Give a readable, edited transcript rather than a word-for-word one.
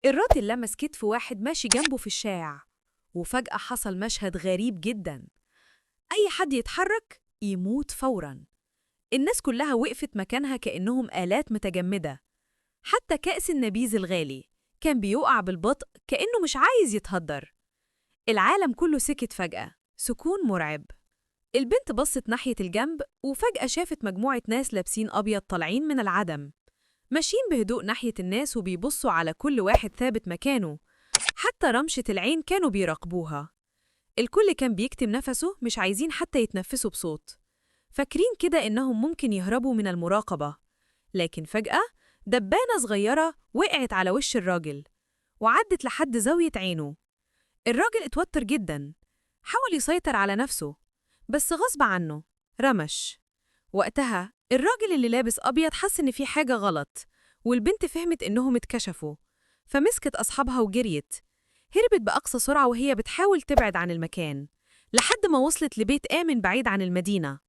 الراجل لمس كتف واحد ماشي جنبه في الشارع، وفجأة حصل مشهد غريب جدا. أي حد يتحرك يموت فورا. الناس كلها وقفت مكانها كأنهم آلات متجمدة. حتى كأس النبيذ الغالي كان بيقع بالبطء كأنه مش عايز يتهدر. العالم كله سكت فجأة، سكون مرعب. البنت بصت ناحية الجنب وفجأة شافت مجموعة ناس لابسين أبيض طالعين من العدم، ماشيين بهدوء ناحية الناس وبيبصوا على كل واحد ثابت مكانه. حتى رمشة العين كانوا بيراقبوها. الكل كان بيكتم نفسه، مش عايزين حتى يتنفسوا بصوت، فاكرين كده إنهم ممكن يهربوا من المراقبة. لكن فجأة دبانة صغيرة وقعت على وش الراجل وعدت لحد زاوية عينه. الراجل اتوتر جدا، حاول يسيطر على نفسه بس غصب عنه رمش. وقتها الراجل اللي لابس أبيض حس إن في حاجة غلط، والبنت فهمت إنهم اتكشفوا، فمسكت أصحابها وجريت. هربت بأقصى سرعة وهي بتحاول تبعد عن المكان، لحد ما وصلت لبيت آمن بعيد عن المدينة.